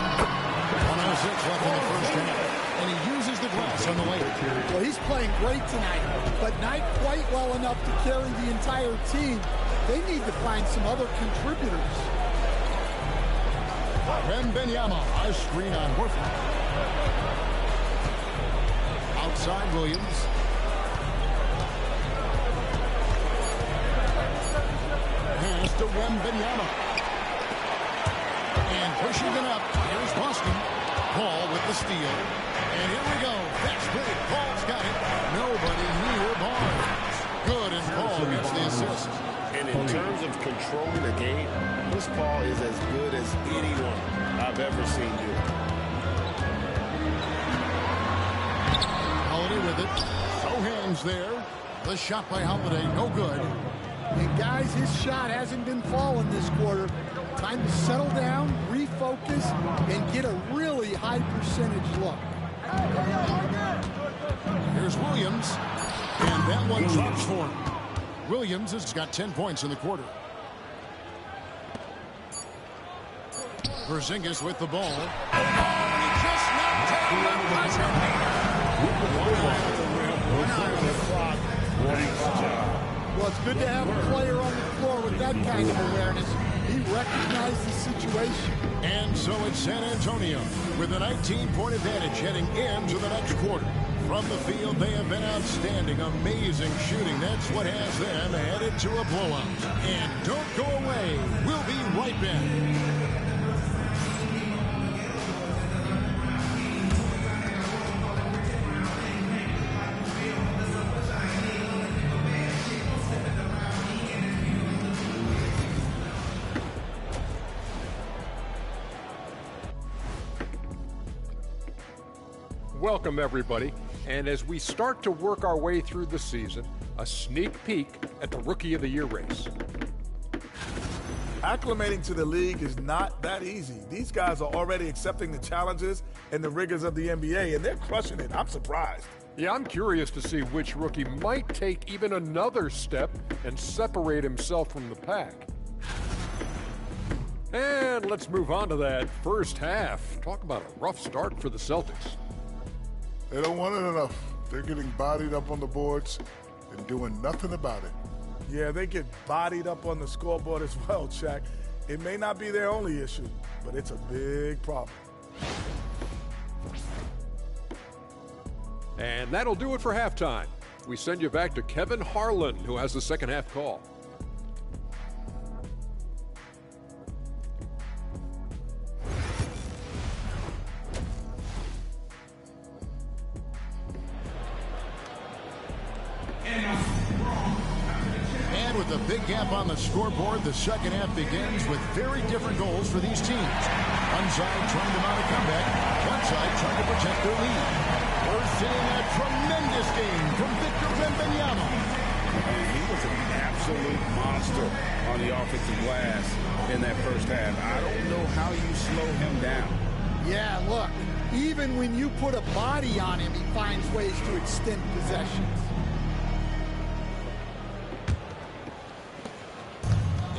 1:06 left in the first half, and he uses the glass on the way. Well, he's playing great tonight, but not quite well enough to carry the entire team. They need to find some other contributors. Wembanyama, a screen on Horford. Outside Williams. Pass to Wembanyama. And pushing it up. Here's Boston. Paul with the steal. And here we go. That's big. Paul's got it. Nobody near Barnes. Good, and Paul gets the assist. And in terms of controlling the game, this Paul is as good as anyone I've ever seen do. Holiday with it. No hands there. The shot by Holiday, no good. And guys, his shot hasn't been falling this quarter. Time to settle down, refocus, and get a really high percentage look. Here's Williams. And that one drops for him. Williams has got 10 points in the quarter. Porzingis with the ball. Oh, and he just knocked down the buzzer beater. Well, it's good to have a player on the floor with that kind of awareness. He recognized the situation. And so it's San Antonio with a 19-point advantage heading into the next quarter. From the field, they have been outstanding, amazing shooting. That's what has them headed to a blowout. And don't go away. We'll be right back. Welcome, everybody. And as we start to work our way through the season, a sneak peek at the Rookie of the Year race. Acclimating to the league is not that easy. These guys are already accepting the challenges and the rigors of the NBA, and they're crushing it. I'm surprised. Yeah, I'm curious to see which rookie might take even another step and separate himself from the pack. And let's move on to that first half. Talk about a rough start for the Celtics. They don't want it enough. They're getting bodied up on the boards and doing nothing about it. Yeah, they get bodied up on the scoreboard as well, Shaq. It may not be their only issue, but it's a big problem. And that'll do it for halftime. We send you back to Kevin Harlan, who has the second half call. And with a big gap on the scoreboard, the second half begins with very different goals for these teams. One side trying to mount a comeback, one side trying to protect their lead. We're seeing a tremendous game from Victor Wembanyama. He was an absolute monster on the offensive glass in that first half. I don't know how you slow him down. Yeah, look, even when you put a body on him, he finds ways to extend possessions.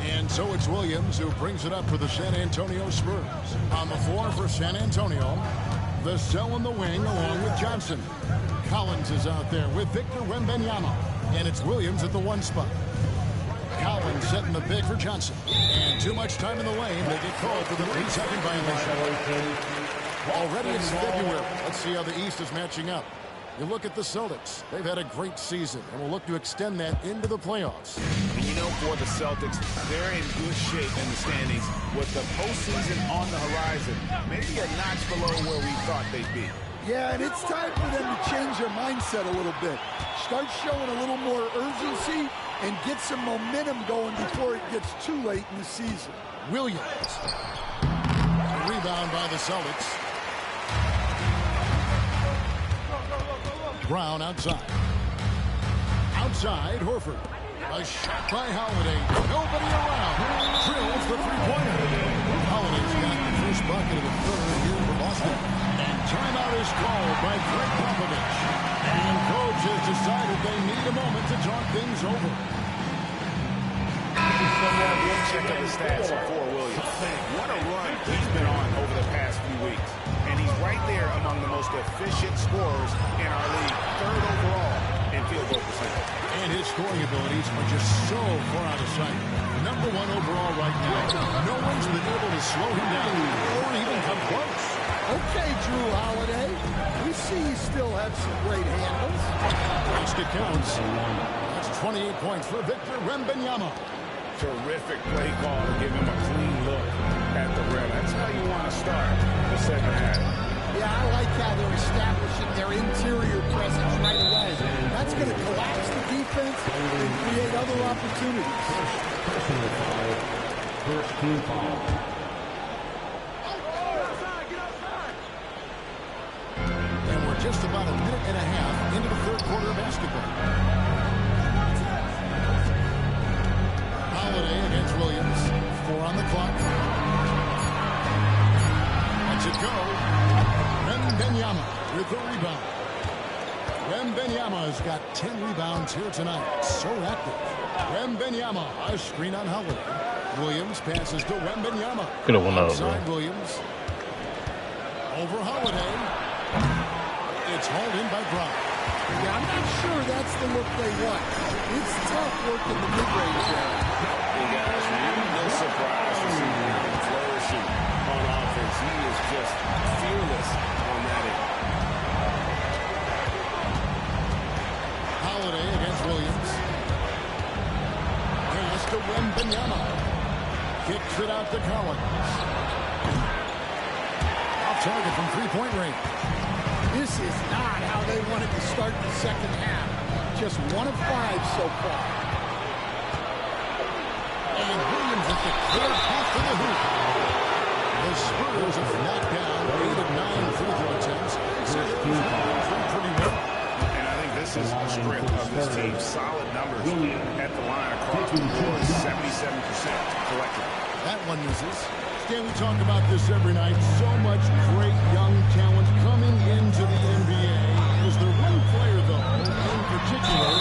And so it's Williams who brings it up for the San Antonio Spurs. On the floor for San Antonio, the cell in the wing along with Johnson. Collins is out there with Victor Wembanyama. And it's Williams at the one spot. Collins setting the big for Johnson. And too much time in the lane. They get called for the 3-second violation. Already it's February. Let's see how the East is matching up. You look at the Celtics. They've had a great season, and will look to extend that into the playoffs. And you know, for the Celtics, they're in good shape in the standings with the postseason on the horizon. Maybe a notch below where we thought they'd be. Yeah, and it's time for them to change their mindset a little bit. Start showing a little more urgency and get some momentum going before it gets too late in the season. Williams. A rebound by the Celtics. Brown outside. Outside, Horford. A shot by Holiday. Nobody around. Drills the three-pointer. Holiday's got the first bucket of the third here for Boston. And timeout is called by Greg Popovich. And coach has decided they need a moment to talk things over. Check out the stats for Williams. What a run he's been on over the past few efficient scorers in our league, 3rd overall in field goal percentage. And his scoring abilities are just so far out of sight. Number 1 overall right now. No one's been able to slow him down or even come close. Okay, Drew Holiday. We see you still have some great handles. Basket counts. That's 28 points for Victor Wembanyama. Terrific play call to give him a clean look at the rim. That's how you want to start the second half. Yeah, I like how they're establishing their interior presence right away. That's going to collapse the defense and create other opportunities. First team foul. And we're just about a minute and a half into the 3rd quarter of basketball. Holiday against Williams. 4 on the clock. Lets it go. Wembanyama with the rebound. Wembanyama has got 10 rebounds here tonight. So active. Wembanyama, a screen on Holiday. Williams passes to Wembanyama. Could have won that, bro. Outside Williams. Over Holiday. It's hauled in by Brown. Yeah, I'm not sure that's the look they want. It's tough work in the mid-range area. Guys, no surprise to see him flourishing on offense. He is just fearless on that end. Holiday against Williams. Pass to Wembanyama. Kicks it out to Collins. Off target from 3-point range. This is not how they wanted to start the second half. Just 1 of 5 so far. And Williams at the clear path to the hoop. The Spurs have knocked down 8 of 9 free throw attempts. Pretty well. And I think this is the strength of this team. Solid numbers at the line across the board. 77% collectively. That one misses. Stan, we talk about this every night. So much great young talent coming into the NBA. Is there one player, though, in particular,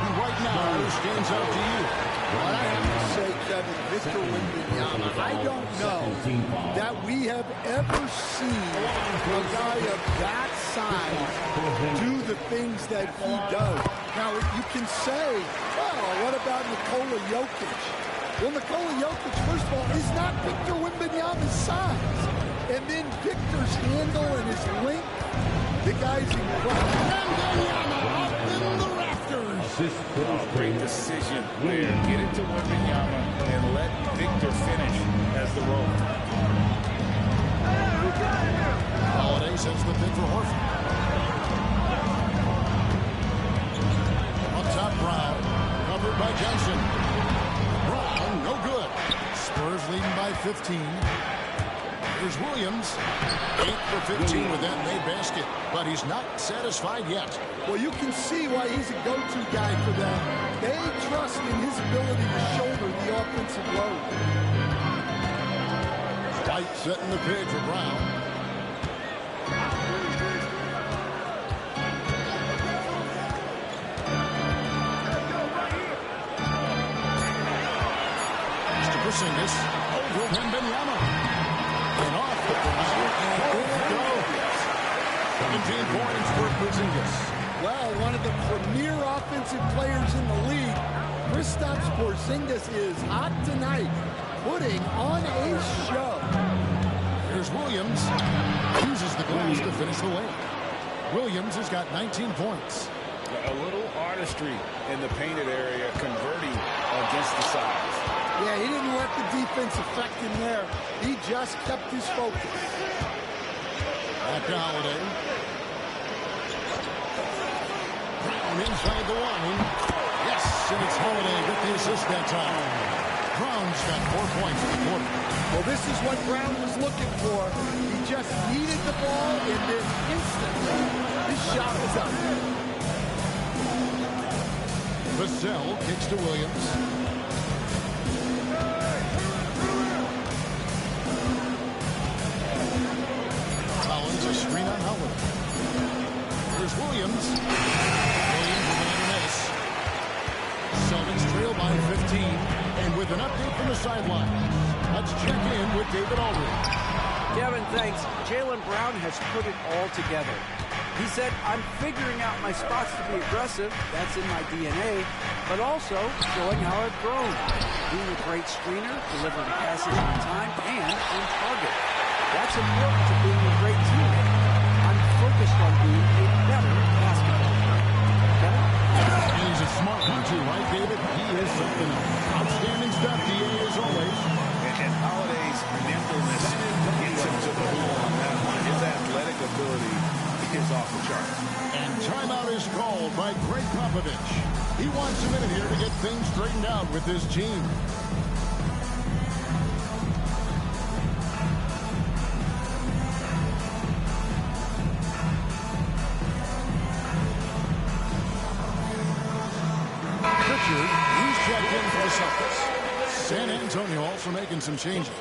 who right now stands out to you? What I have to say, Kevin, Victor Wembanyama, I don't know that we have ever seen a guy of that size do the things that he does. Now, you can say, well, what about Nikola Jokic? Well, Nikola Jokic, first of all, is not Victor Wembanyama's size. And then Victor's handle and his length, the guy's incredible. Wembanyama up in the rafters. Great decision there. Get it to Wembanyama and let Victor finish as the rover. Holiday sends the pick for Horford. Up top, Brown. Covered by Johnson. Brown, no good. Spurs leading by 15. Here's Williams. 8 for 15 with that made basket. But he's not satisfied yet. Well, you can see why he's a go-to guy for them. They trust in his ability to shoulder the offensive load. White setting the page for Brown. Porzingis over Wembanyama. And off the Brown, and in it goes. 17 points for Porzingis. Well, one of the premier offensive players in the league, Kristaps Porzingis is hot tonight, putting on a show. Here's Williams. Uses the glass to finish the way. Williams has got 19 points. A little artistry in the painted area, converting against the size. Yeah, he didn't let the defense affect him there. He just kept his focus. Back to Holiday. Brown inside the line. Yes, and it's Holiday with the assist that time. Brown's got 4 points in the quarter. Well, this is what Brown was looking for. He just needed the ball, and then instantly his shot was up. Vassell kicks to Williams. Collins a screen on Howard. Here's Williams. Williams with another miss. Celtics trail by 15. And with an update from the sideline, let's check in with David Aldridge. Kevin, thanks. Jaylen Brown has put it all together. He said, I'm figuring out my spots to be aggressive. That's in my DNA. But also showing how I've grown. Being a great screener, delivering passes on time, and on target. That's important to being a great teammate. I'm focused on being a better basketball player. Kevin? And he's a smart one, too, right, David? He is something else. Outstanding stuff, DA, as always. And Holiday's nimbleness gets him to the hole on that one. His athletic ability is off the charts. And timeout is called by Greg Popovich. He wants a minute here to get things straightened out with his team. Pritchard, he's checked in for the Celtics. San Antonio also making some changes.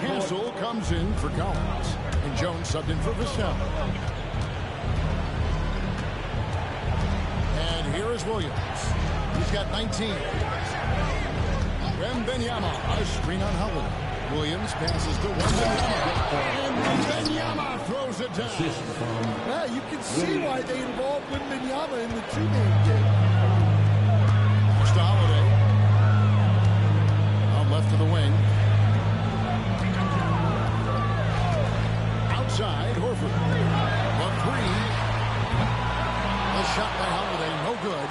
Hansel comes in for Collins. And Jones subbed in for Vassell. And here is Williams. He's got 19. Wembanyama, a screen on Howard. Williams passes to Wembanyama. And Wembanyama throws it down. Yeah, you can see why they involved Wembanyama in the two-man game. To Holiday. Out left to the wing. Outside, Horford. The three. A shot by Holiday, no good.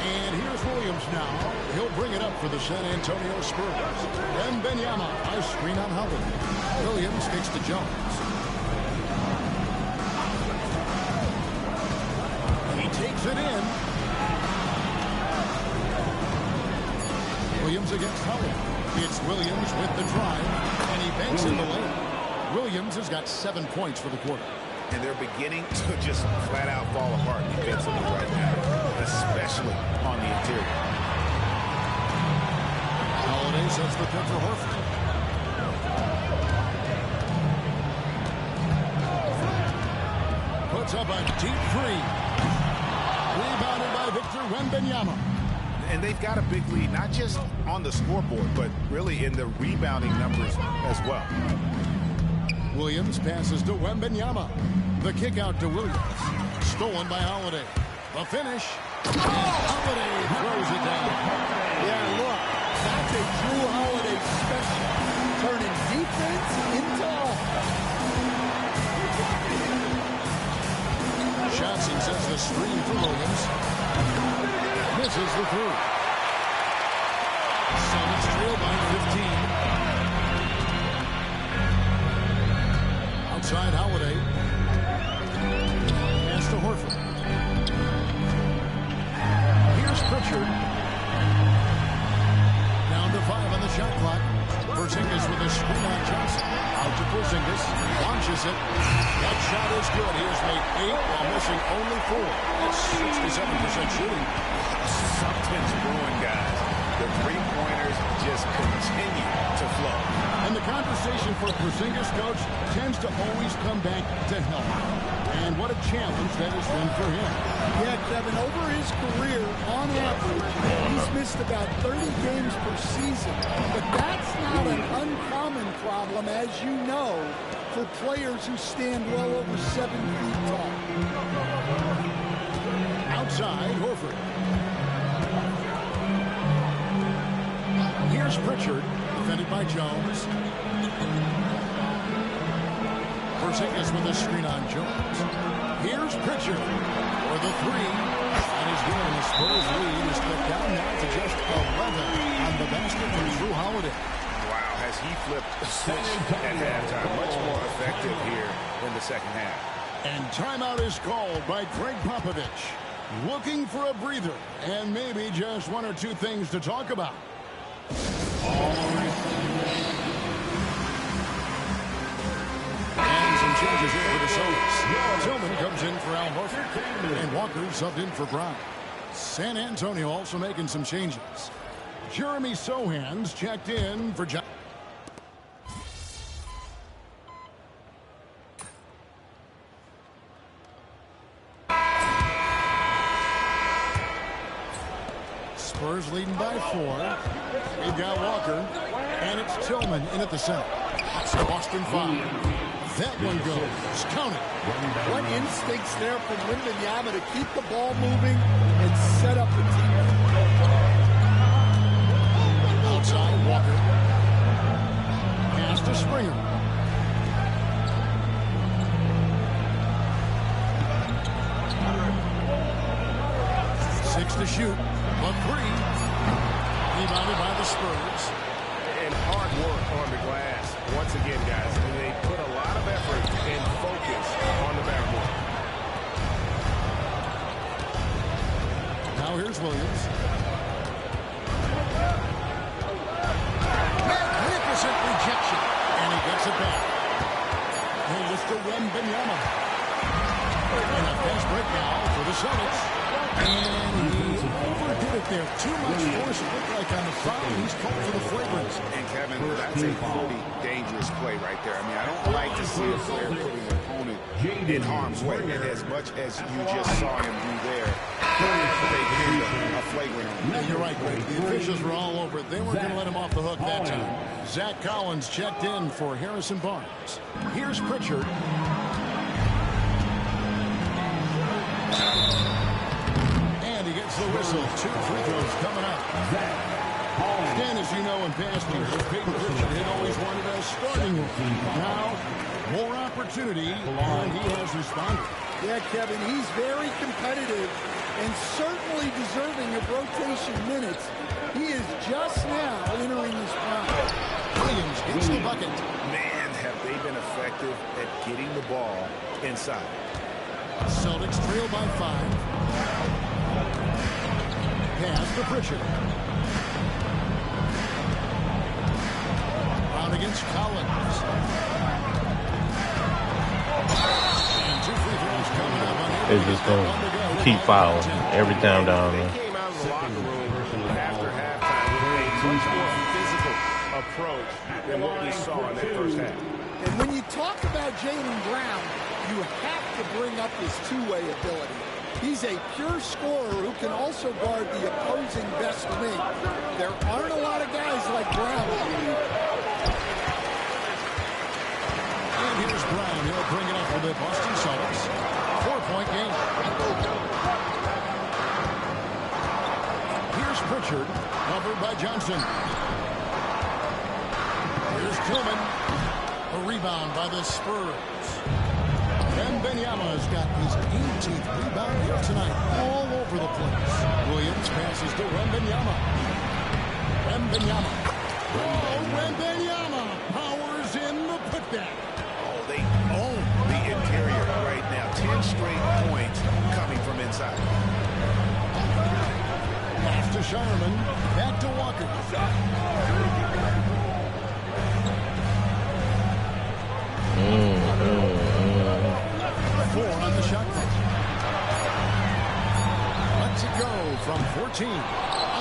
And here's Williams now. He'll bring it up for the San Antonio Spurs. And Wembanyama, a screen on Holiday. Williams kicks to Jones. He takes it in. Williams against Howard. It's Williams with the drive, and he banks in the lane. Williams has got 7 points for the quarter. And they're beginning to just flat out fall apart defensively right now, especially on the interior. Holiday sets the pick for Horford. Puts up a deep three. Rebounded by Victor Wembanyama. And they've got a big lead, not just on the scoreboard, but really in the rebounding numbers as well. Williams passes to Wembanyama. The kick out to Williams. Stolen by Holiday. The finish. And Holiday throws it down. Yeah, look, that's a Drew Holiday special. Turning defense into offense. Johnson sends the screen for Williams. Misses the three. Celtics trail by 15. Outside Holiday. Pass to Horford. Here's Pritchard. Down to 5 on the shot clock. Porzingis with a screen on Johnson. Out to Porzingis. Launches it. That shot is good. He has made 8 while missing only 4. That's 67% shooting. Something's brewing, guys. The three-pointers just continue to flow. And the conversation for Porzingis, coach, tends to always come back to health. And what a challenge that has been for him. Yeah, Kevin, over his career, on average, he's missed about 30 games per season. But that's not an uncommon problem, as you know, for players who stand well over 7 feet tall. Outside, Horford. Here's Pritchard, defended by Jones. Porzingis with a screen on Jones. Here's Pritchard for the three. And he's given the Spurs lead. He's cut down now to just 11 on the basket from Drew Holiday. Wow, has he flipped the switch at halftime. Much more effective here in the second half. And timeout is called by Greg Popovich. Looking for a breather and maybe just 1 or 2 things to talk about. And some changes here for the Celtics. Tillman comes in for Al Horford. And Walker subbed in for Brown. San Antonio also making some changes. Jeremy Sohan's checked in for John. Spurs leading by 4. We've got Walker, and it's Tillman in at the center. So Boston 5. That one goes. Count it. What instincts there from Wembanyama to keep the ball moving and set up the team. Outside, Walker. Pass to Springer. Six to shoot. A three. Rebounded by the Spurs. And hard work on the glass. Once again, guys, they put a lot of effort and focus on the backboard. Now here's Williams. Magnificent rejection. And he gets it back. Here's to Wembanyama. And a fast break now for the Celtics. And he overdid it there. Too much force, it looked like on the foul. He's called for the flagrants. And Kevin, that's a pretty dangerous play right there. I mean, I don't like to see a player putting an opponent in harm's way. And as much as you just saw him do there, they did a flagrant on him. No, you're right, Greg. The officials were all over it. They weren't going to let him off the hook that time. Zach Collins checked in for Harrison Barnes. Here's Pritchard. And he gets the whistle. 2 free throws coming up. Dan, as you know, in past years, Peyton Pritchard had always wanted a starting role. Now, more opportunity, and he has responded. Yeah, Kevin, he's very competitive and certainly deserving of rotation minutes. He is just now entering his prime. Williams gets the bucket. Man, have they been effective at getting the ball inside. Celtics trail by 5. Pass to Pritchard. Round against Collins. And 2 free throws coming up. They're just going to keep fouling every time down there. They came out of the locker room after halftime with a much more physical approach than what we saw in that first half. And when you talk about Jaylen Brown, you have to bring up his two-way ability. He's a pure scorer who can also guard the opposing best wing. There aren't a lot of guys like Brown. And here's Brown. He'll bring it up for the Boston Celtics. 4-point game. Here's Pritchard, covered by Johnson. Here's Tillman. A rebound by the Spurs. Wembanyama's got his 18th rebound here tonight, all over the place. Williams passes to Wembanyama. Wembanyama. Oh, Wembanyama powers in the putback. Oh, they own the interior right now. 10 straight points coming from inside. Pass to Sharman. Back to Walker. 4 on the shot clock. Let's it go from 14.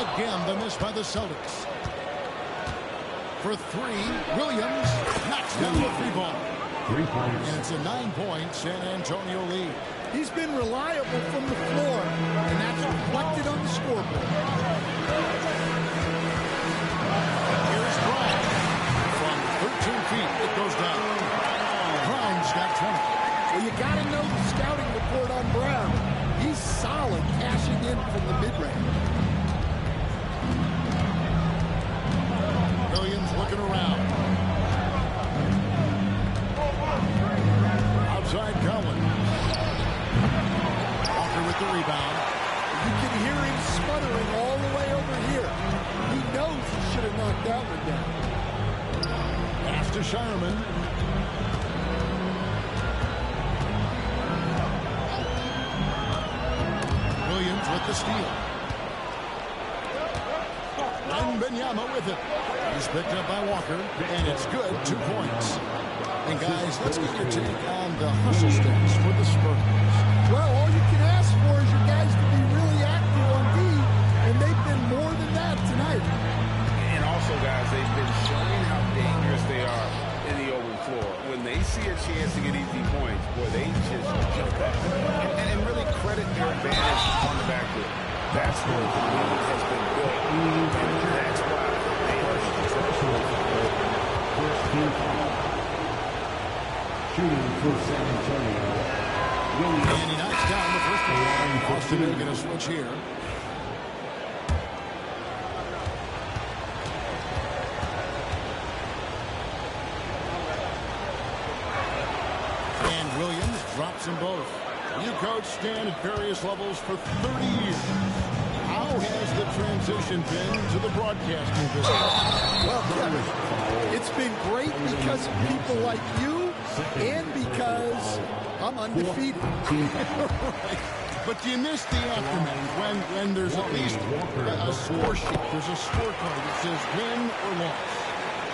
Again, the miss by the Celtics. For 3, Williams knocks down the 3 ball. 3 points. And it's a 9-point San Antonio lead. He's been reliable from the floor, and that's reflected on the scoreboard. Here's Brown. From 13 feet, it goes down. Brown's got 20. Well, you got to know the scouting report on Brown. He's solid cashing in from the mid-range. Williams looking around. Outside Collins. Walker with the rebound. You can hear him sputtering all the way over here. He knows he should have knocked that one down. Pass to Sharman. Williams with the steal. Wembanyama with it. He's picked up by Walker, and it's good. 2 points. And guys, let's get your take on the hustle stats for the Spurs. Well, all you can ask for is your guys to be really active on D, and they've been more than that tonight. And also, guys, they've been showing how dangerous they are in the open floor. When they see a chance to get easy points, boy, they just jump back. And really credit their advantage on the backcourt. That's where the lead has been built. And that's why they are successful. And he knocks down the first one. Boston will get a switch here. And Williams drops them both. You coached Stan at various levels for 30 years. How has the transition been to the broadcasting business? Well, Kevin, it's been great because of people like you and because I'm undefeated. Right. But do you miss the aftermath when there's at least a score sheet? There's a scorecard that says win or loss.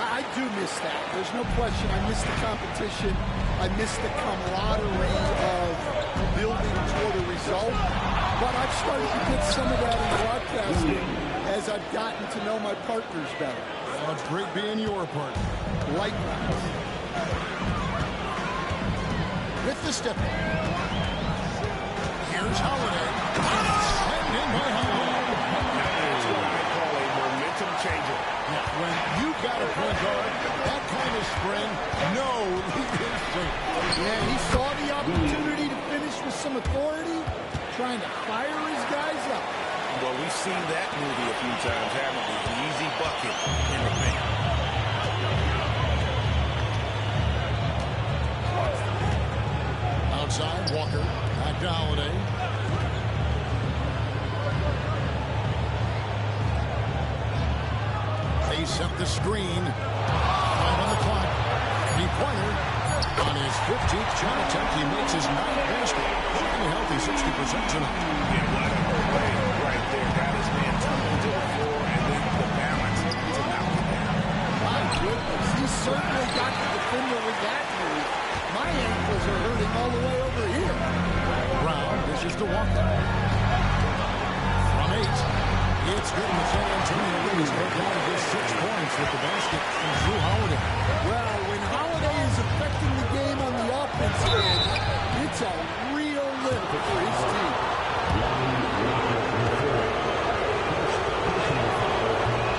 I do miss that. There's no question. I miss the competition. I miss the camaraderie of building toward a result. But I've started to get some of that in broadcasting as I've gotten to know my partners better. Well, it's great being your partner. Likewise. With the step. Here's Holiday. Slammed in by Holiday. That's what I call a momentum changer. Yeah, when you got a point guard, that kind of spring, no lead is safe. Yeah, he saw the opportunity to finish with some authority, trying to fire his guys up. Well, we've seen that movie a few times, haven't we? An easy bucket in the paint. Outside, Walker. Back to Holiday. They set the screen. Right on the clock. Three-pointer. On his 15th shot attempt, he makes his 9th basket. Shooting healthy, 60% tonight. Yeah, what a play right there. Got his man tumbled to the floor, and then the balance to knock him down. My goodness, he certainly got the defender with that move. My ankles are hurting all the way over here. Brown dishes to Walker. From 8. It's good in the San Antonio Rays go down to just 6 points with the basket from Drew Holiday. Well, when Holiday is affecting the game on the offensive end, it's a real lift for his team.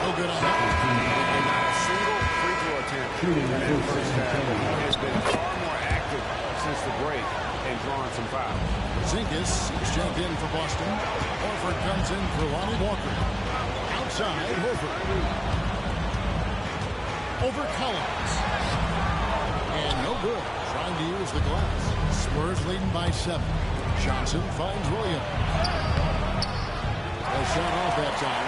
No good on that. Not a single free throw attempt in the first half. Has been far more active since the break and drawing some fouls. Zinkis is checked in for Boston. Horford comes in for Lonnie Walker. Outside, Horford. Over Collins. And no good. Trying to use the glass. Spurs leading by 7. Johnson finds Williams. A shot off that time.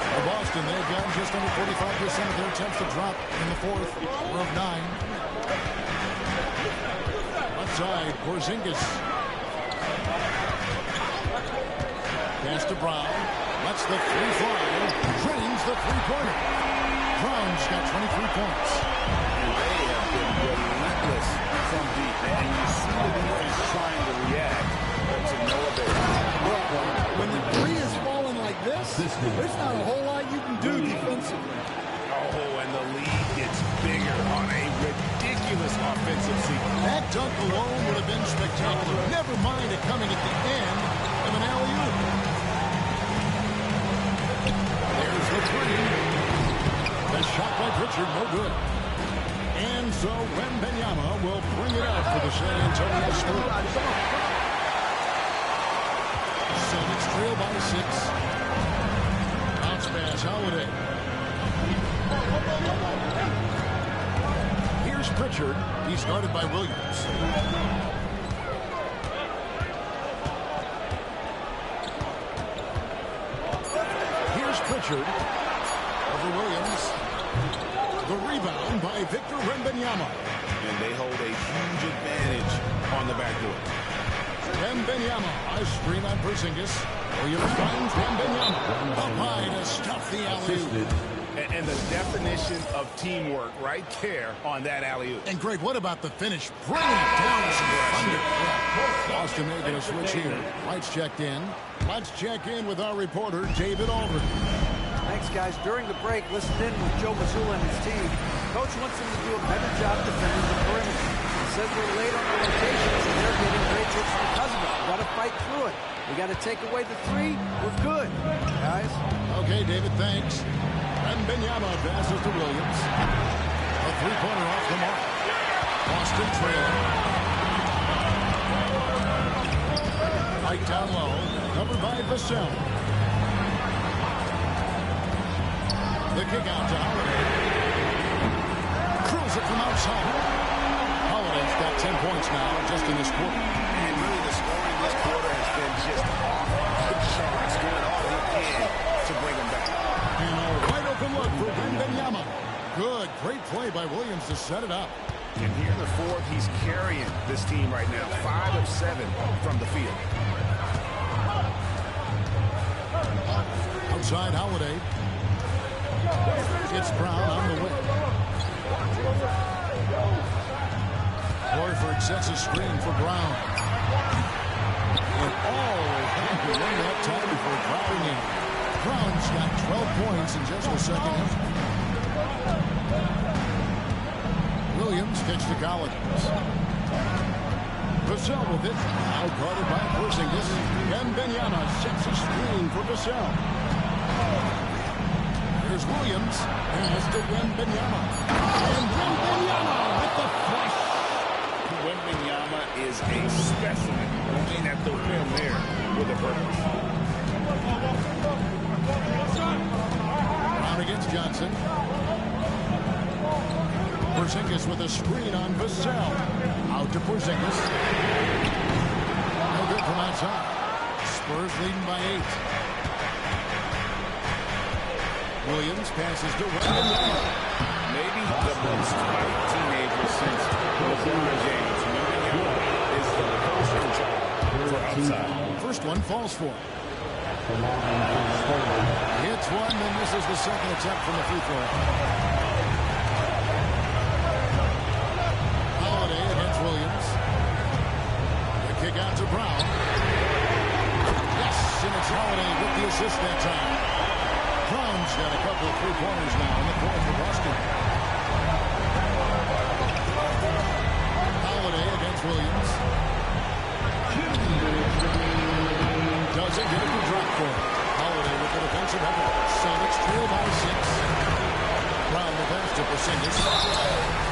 For Boston, they've got just under 45% of their attempts to drop in the 4th of 9. Outside, Porzingis. Pass to Brown. Lets the three fly. Drains the three-pointer. Brown's got 23 points. And they have been relentless from deep. And you see the defense trying to react to no avail. Well, when the three is falling like this, there's not a whole lot you can do defensively. Oh, and the lead gets bigger on a ridiculous offensive sequence. That dunk alone would have been spectacular. Never mind it coming at the end of an alley-oop. There's the three. The shot by Pritchard, no good. And so Wembanyama will bring it out for the San Antonio Spurs. Celtics trail by 6. Bounce pass, Holiday. Here's Pritchard. He's guarded by Williams. Here's Pritchard. Over Williams. The rebound by Victor Wembanyama. And they hold a huge advantage on the backcourt. Wembanyama. A screen on Porzingis. Williams finds Wembanyama. Up high to stuff the alley-oop. And the definition of teamwork right there on that alley-oop. And Greg, what about the finish? Bring it down with some thunder. Boston making a switch here. White's checked in. Let's check in with our reporter, David Aldridge. Thanks, guys. During the break, listened in with Joe Mazzulla and his team. Coach wants them to do a better job defending the perimeter. He says we're late on our rotations and they're getting great hits because of it. We've got to fight through it. We got to take away the three. We're good, guys. Okay, David, thanks. And Wembanyama passes to Williams. A three-pointer off the mark. down low. Covered by Vassell. The kick out to Holiday. Curls it from outside. Holiday's got 10 points now just in this quarter. And really the scoring this quarter has been just off the charts. Doing all he can to bring him back. And a wide open look for Wembanyama. Good. Great play by Williams to set it up. And here in the fourth, he's carrying this team right now. 5 of 7 from the field. Outside Holiday. It's Brown on the wing. Horford sets a screen for Brown. And always happy one that time before dropping in. Brown's got 12 points in just the second half. Williams kicks to Collins. Vassell with it. Now guarded by Porzingis. Wembanyama sets a screen for Vassell. Here's Williams. Pass to Wembanyama. And Wembanyama with the flush. Wembanyama is a specimen. Looking at the rim there with a purpose. Brown against Johnson. Porzingis with a screen on Vassell. Out to Porzingis. No good from outside. Spurs leading by 8. Williams passes to Wembanyama. Maybe the most fight teenager since LeBron James. Wembanyama is the poster child for outside. First one falls for him. Hits one, and this is the second attempt from the free throw. Holiday against Williams. The kick out to Brown. Yes, and it's Holiday with the assist that time. Brown's got a couple of three-pointers now in the court for Boston. Holiday against Williams. Doesn't get a good drop for him. Holiday with the defensive effort. Celtics trail by 6. Brown the pass to Porzingis.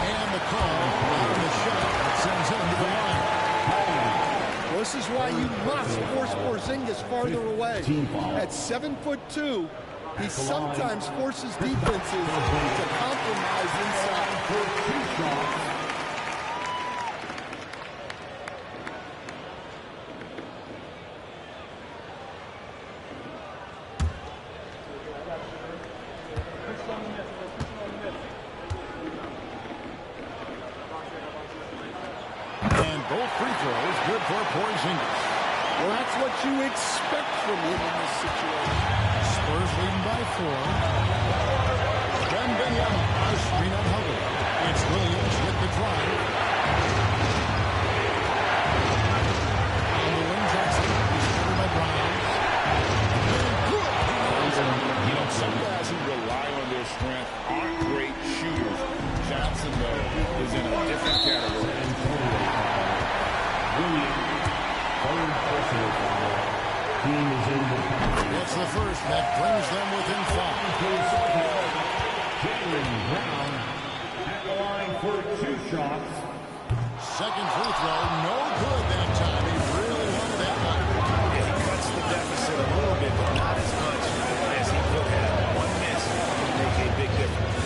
And the call on the shot that sends him to the line. This is why you must force Porzingis farther away. At 7'2", he sometimes forces defenses to compromise inside. And both free throws good for Porzingis. Well, that's what you expect from him in this situation. Spurs leading by 4. Wembanyama on a screen on Hubbard. It's Williams with the drive. On the wing, Jackson. He's covered by Brown. You know, some guys who rely on their strength aren't great shooters. Johnson, though, is in a different category. It's the first that brings them within 5. Brown at the line for 2 shots. Second free throw, no good that time. He really wanted that one. Yeah, he cuts the deficit a little bit, but not as much as he could have. One miss can make a big difference.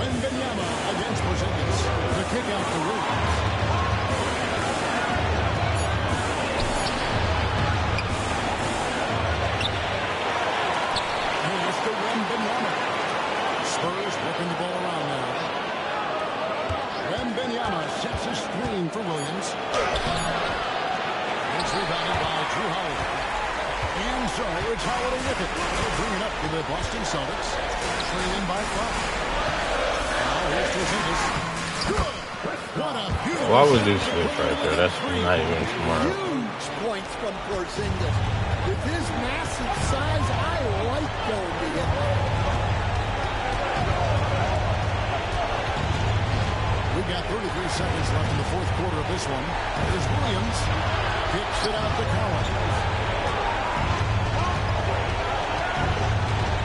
Wembanyama against Porzingis. The kick out to Williams. Spurs working the ball around now. Wembanyama sets a screen for Williams. It's rebounded by Drew Holiday. And so it's Holiday with it. They'll bring it up to the Boston Celtics. Trailing by 5. Now here's Porzingis. Good. What a beautiful. Why would you switch right there? That's not even smart. Huge points from Porzingis. With his massive size, I like going to him. We've got 33 seconds left in the fourth quarter of this one. Here's Williams. Kicks it out to Collins.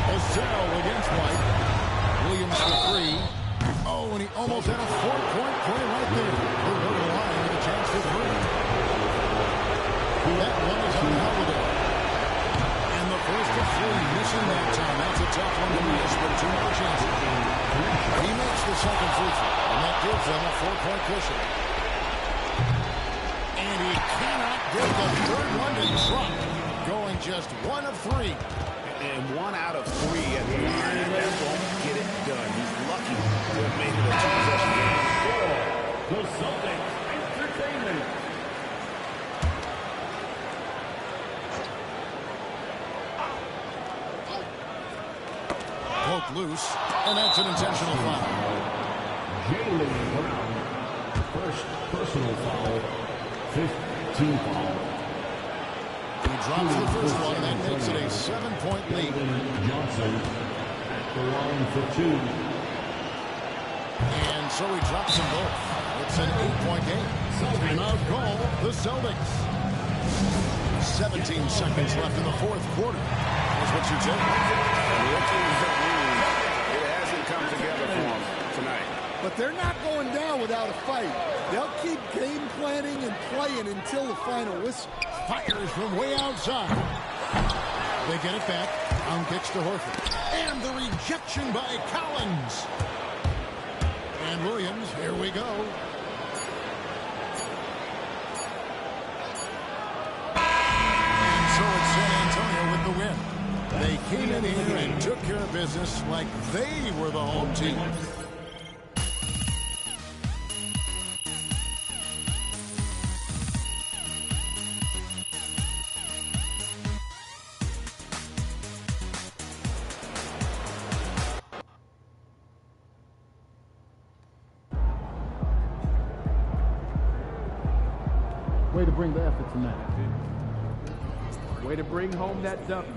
Vassell against White. Williams for 3. Oh, and he almost had a 4-point play right there. He'll go to the line with a chance for three. That one is on Holiday. And the first of three, missing that time. That's a tough one to miss, but two more chances. He makes the second free throw, and that gives them a 4-point cushion. And he cannot get the third one to drop. Going just 1 of 3. And 1 out of 3 at the line, and that won't get it done. He's lucky to have made it a 2-possession game. The Celtics Entertainment. Poke loose, and that's an intentional foul. Jaylen Brown, first personal foul, 5th team foul. He drops the first one, and that makes it a 7-point lead. Johnson at the line for 2. And so he drops them both. It's an 8-point game. Timeout call, the Celtics. 17 seconds left in the fourth quarter. That's what you take. It hasn't come together for them tonight. But they're not going down without a fight. They'll keep game planning and playing until the final whistle. Fires from way outside. They get it back. On kicks to Horford. And the rejection by Collins. And Williams, here we go. And so it's San Antonio with the win. They came in here and took care of business like they were the home team. Way to bring the effort tonight. Way to bring home that W.